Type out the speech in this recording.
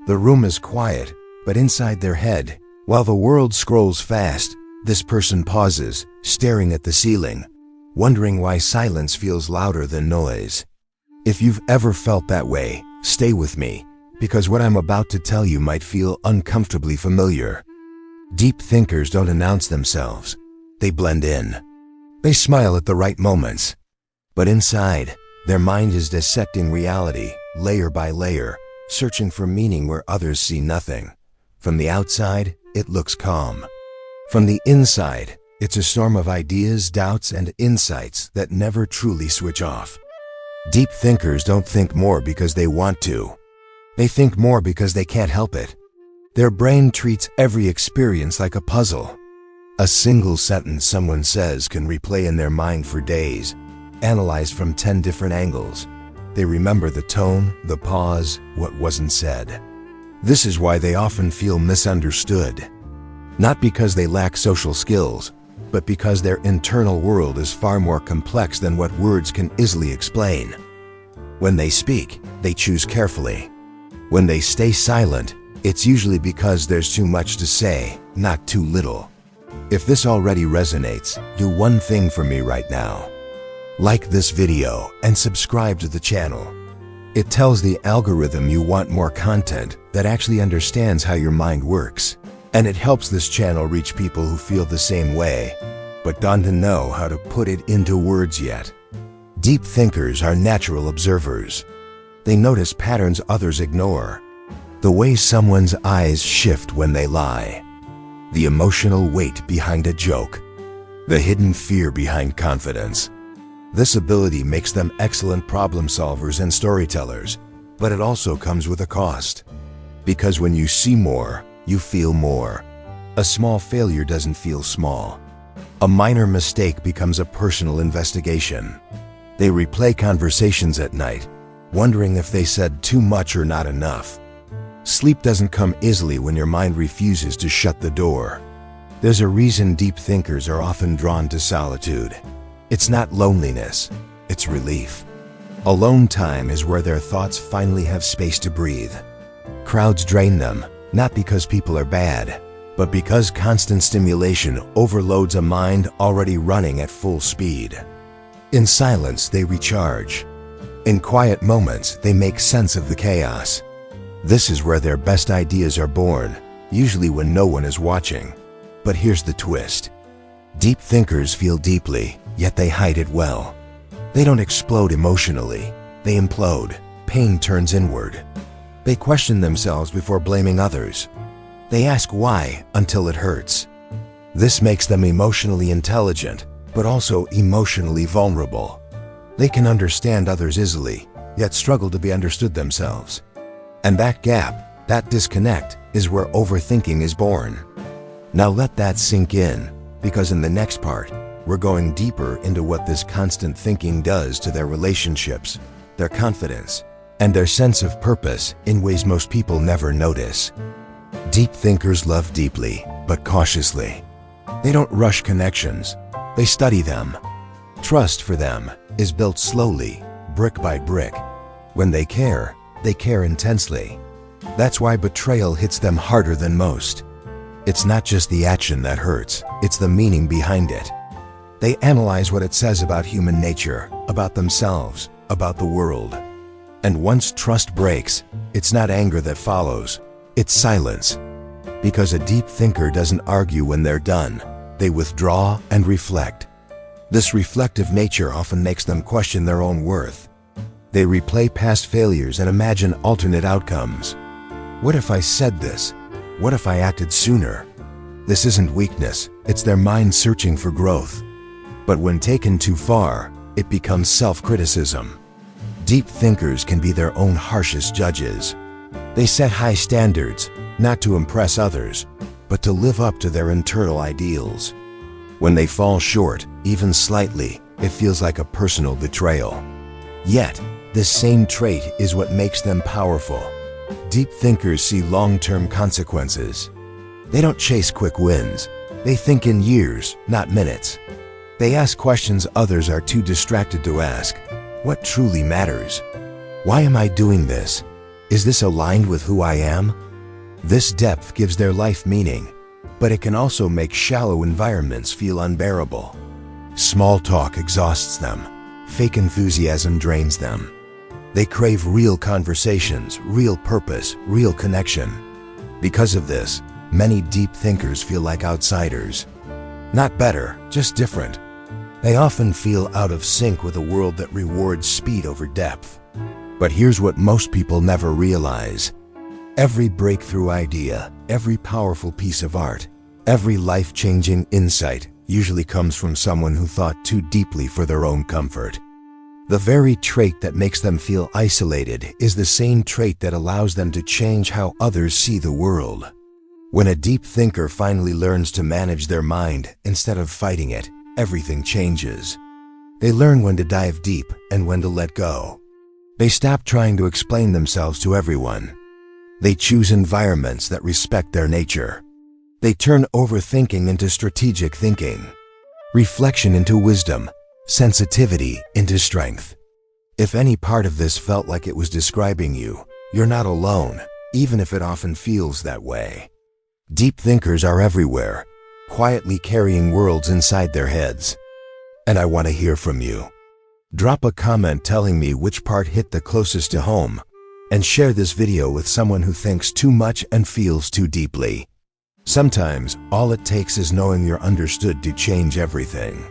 The room is quiet, but inside their head, while the world scrolls fast, this person pauses, staring at the ceiling, wondering why silence feels louder than noise. If you've ever felt that way, stay with me, because what I'm about to tell you might feel uncomfortably familiar. Deep thinkers don't announce themselves. They blend in. They smile at the right moments. But inside, their mind is dissecting reality, layer by layer, searching for meaning where others see nothing. From the outside, it looks calm. From the inside, it's a storm of ideas, doubts, and insights that never truly switch off. Deep thinkers don't think more because they want to. They think more because they can't help it. Their brain treats every experience like a puzzle. A single sentence someone says can replay in their mind for days, analyzed from 10 different angles. They remember the tone, the pause, what wasn't said. This is why they often feel misunderstood. Not because they lack social skills, but because their internal world is far more complex than what words can easily explain. When they speak, they choose carefully. When they stay silent, it's usually because there's too much to say, not too little. If this already resonates, do one thing for me right now. Like this video and subscribe to the channel. It tells the algorithm you want more content that actually understands how your mind works. And it helps this channel reach people who feel the same way, but don't know how to put it into words yet. Deep thinkers are natural observers. They notice patterns others ignore. The way someone's eyes shift when they lie. The emotional weight behind a joke. The hidden fear behind confidence. This ability makes them excellent problem solvers and storytellers, but it also comes with a cost. Because when you see more, you feel more. A small failure doesn't feel small. A minor mistake becomes a personal investigation. They replay conversations at night, wondering if they said too much or not enough. Sleep doesn't come easily when your mind refuses to shut the door. There's a reason deep thinkers are often drawn to solitude. It's not loneliness, it's relief. Alone time is where their thoughts finally have space to breathe. Crowds drain them, not because people are bad, but because constant stimulation overloads a mind already running at full speed. In silence, they recharge. In quiet moments, they make sense of the chaos. This is where their best ideas are born, usually when no one is watching. But here's the twist. Deep thinkers feel deeply, yet they hide it well. They don't explode emotionally, they implode. Pain turns inward. They question themselves before blaming others. They ask why until it hurts. This makes them emotionally intelligent, but also emotionally vulnerable. They can understand others easily, yet struggle to be understood themselves. And that gap, that disconnect, is where overthinking is born. Now let that sink in, because in the next part, we're going deeper into what this constant thinking does to their relationships, their confidence, and their sense of purpose in ways most people never notice. Deep thinkers love deeply, but cautiously. They don't rush connections, they study them. Trust for them is built slowly, brick by brick. When they care intensely. That's why betrayal hits them harder than most. It's not just the action that hurts, it's the meaning behind it. They analyze what it says about human nature, about themselves, about the world. And once trust breaks, it's not anger that follows, it's silence. Because a deep thinker doesn't argue when they're done, they withdraw and reflect. This reflective nature often makes them question their own worth. They replay past failures and imagine alternate outcomes. What if I said this? What if I acted sooner? This isn't weakness, it's their mind searching for growth. But when taken too far, it becomes self-criticism. Deep thinkers can be their own harshest judges. They set high standards, not to impress others, but to live up to their internal ideals. When they fall short, even slightly, it feels like a personal betrayal. Yet, this same trait is what makes them powerful. Deep thinkers see long-term consequences. They don't chase quick wins. They think in years, not minutes. They ask questions others are too distracted to ask. What truly matters? Why am I doing this? Is this aligned with who I am? This depth gives their life meaning, but it can also make shallow environments feel unbearable. Small talk exhausts them. Fake enthusiasm drains them. They crave real conversations, real purpose, real connection. Because of this, many deep thinkers feel like outsiders. Not better, just different. They often feel out of sync with a world that rewards speed over depth. But here's what most people never realize. Every breakthrough idea, every powerful piece of art, every life-changing insight usually comes from someone who thought too deeply for their own comfort. The very trait that makes them feel isolated is the same trait that allows them to change how others see the world. When a deep thinker finally learns to manage their mind instead of fighting it, everything changes. They learn when to dive deep and when to let go. They stop trying to explain themselves to everyone. They choose environments that respect their nature. They turn overthinking into strategic thinking, reflection into wisdom, sensitivity into strength. If any part of this felt like it was describing you, you're not alone, even if it often feels that way. Deep thinkers are everywhere, quietly carrying worlds inside their heads. And I want to hear from you. Drop a comment telling me which part hit the closest to home, and share this video with someone who thinks too much and feels too deeply. Sometimes, all it takes is knowing you're understood to change everything.